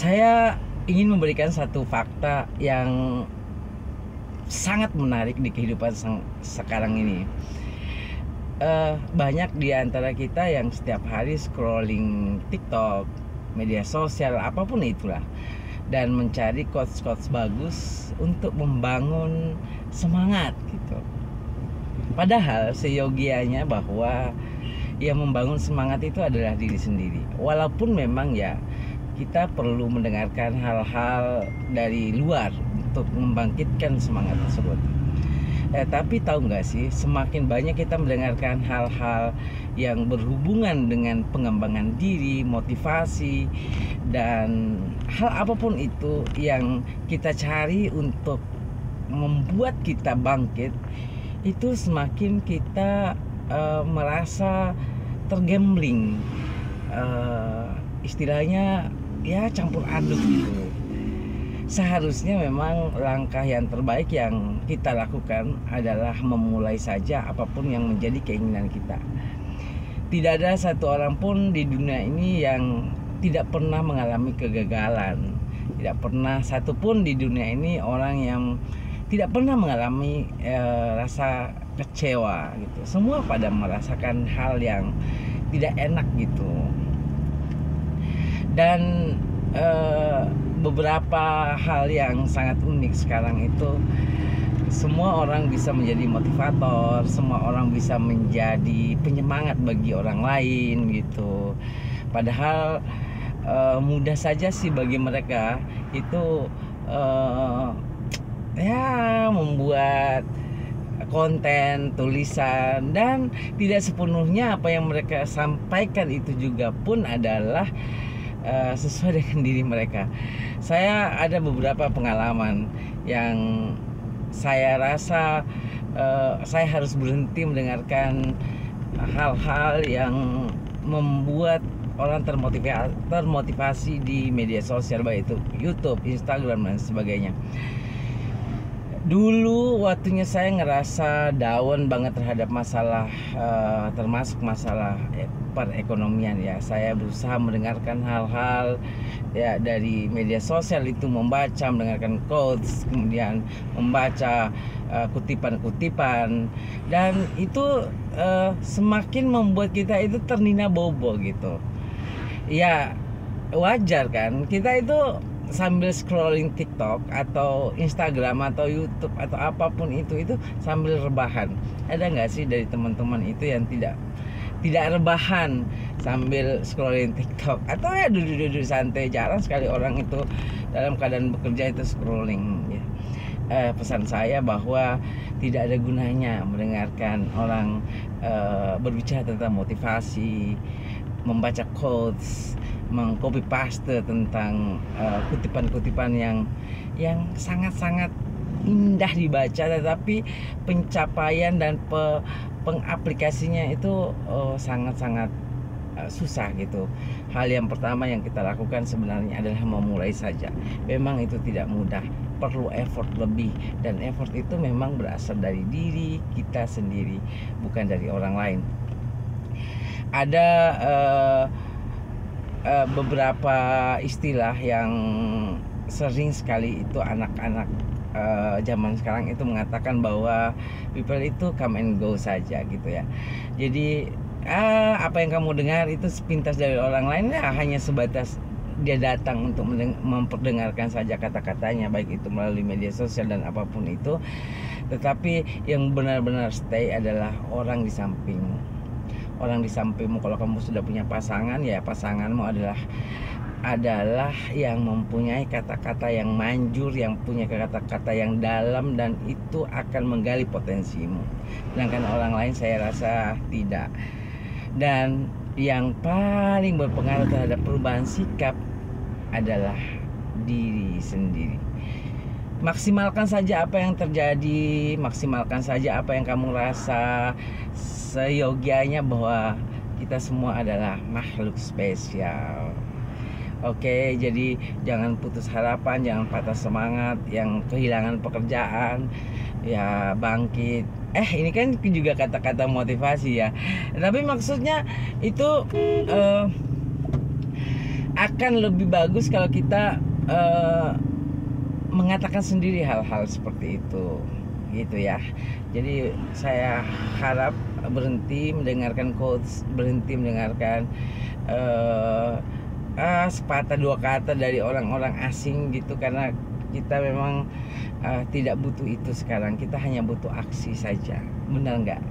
Saya ingin memberikan satu fakta yang sangat menarik di kehidupan sekarang ini. Banyak di antara kita yang setiap hari scrolling TikTok, media sosial, apapun itulah, dan mencari quotes-quotes bagus untuk membangun semangat gitu. Padahal seyogianya bahwa yang membangun semangat itu adalah diri sendiri. Walaupun memang ya kita perlu mendengarkan hal-hal dari luar untuk membangkitkan semangat tersebut. Tapi tahu nggak sih, semakin banyak kita mendengarkan hal-hal yang berhubungan dengan pengembangan diri, motivasi, dan hal apapun itu yang kita cari untuk membuat kita bangkit, itu semakin kita merasa tergambling, istilahnya ya campur aduk gitu. Seharusnya memang langkah yang terbaik yang kita lakukan adalah memulai saja apapun yang menjadi keinginan kita. Tidak ada satu orang pun di dunia ini yang tidak pernah mengalami kegagalan. Tidak pernah satupun di dunia ini orang yang tidak pernah mengalami rasa kecewa gitu. Semua pada merasakan hal yang tidak enak gitu. Dan beberapa hal yang sangat unik sekarang itu, semua orang bisa menjadi motivator, semua orang bisa menjadi penyemangat bagi orang lain gitu. Padahal mudah saja sih bagi mereka itu ya membuat konten, tulisan, dan tidak sepenuhnya apa yang mereka sampaikan itu juga pun adalah sesuai dengan diri mereka. Saya ada beberapa pengalaman yang saya rasa saya harus berhenti mendengarkan hal-hal yang membuat orang termotivasi di media sosial, baik itu YouTube, Instagram, dan sebagainya. Dulu waktunya saya ngerasa down banget terhadap masalah termasuk masalah perekonomian ya. Saya berusaha mendengarkan hal-hal ya dari media sosial itu, mendengarkan quotes, kemudian membaca kutipan-kutipan, dan itu semakin membuat kita itu ternina bobo gitu. Ya wajar kan, kita itu sambil scrolling TikTok atau Instagram atau YouTube atau apapun itu sambil rebahan. Ada nggak sih dari teman-teman itu yang tidak rebahan sambil scrolling TikTok atau ya duduk-duduk santai? Jarang sekali orang itu dalam keadaan bekerja itu scrolling ya. Pesan saya bahwa tidak ada gunanya mendengarkan orang berbicara tentang motivasi, membaca quotes, mengcopy paste tentang kutipan-kutipan yang sangat-sangat indah dibaca, tetapi pencapaian dan pengaplikasinya itu sangat-sangat susah gitu. Hal yang pertama yang kita lakukan sebenarnya adalah memulai saja. Memang itu tidak mudah, perlu effort lebih, dan effort itu memang berasal dari diri kita sendiri, bukan dari orang lain. Ada beberapa istilah yang sering sekali itu anak-anak zaman sekarang itu mengatakan bahwa people itu come and go saja gitu ya. Jadi apa yang kamu dengar itu sepintas dari orang lain ya, hanya sebatas dia datang untuk memperdengarkan saja kata-katanya, baik itu melalui media sosial dan apapun itu. Tetapi yang benar-benar stay adalah orang di sampingmu. Orang di sampingmu, kalau kamu sudah punya pasangan, ya pasanganmu adalah yang mempunyai kata-kata yang manjur, yang punya kata-kata yang dalam, dan itu akan menggali potensimu. Sedangkan orang lain saya rasa tidak. Dan yang paling berpengaruh terhadap perubahan sikap adalah diri sendiri. Maksimalkan saja apa yang terjadi, maksimalkan saja apa yang kamu rasa, seyogianya bahwa kita semua adalah makhluk spesial. Oke, jadi jangan putus harapan, jangan patah semangat. Yang kehilangan pekerjaan ya bangkit. Ini kan juga kata-kata motivasi ya, tapi maksudnya itu akan lebih bagus kalau kita mengatakan sendiri hal-hal seperti itu, gitu ya. Jadi saya harap berhenti mendengarkan quotes, berhenti mendengarkan sepatah dua kata dari orang-orang asing gitu, karena kita memang tidak butuh itu sekarang. Kita hanya butuh aksi saja, benar nggak?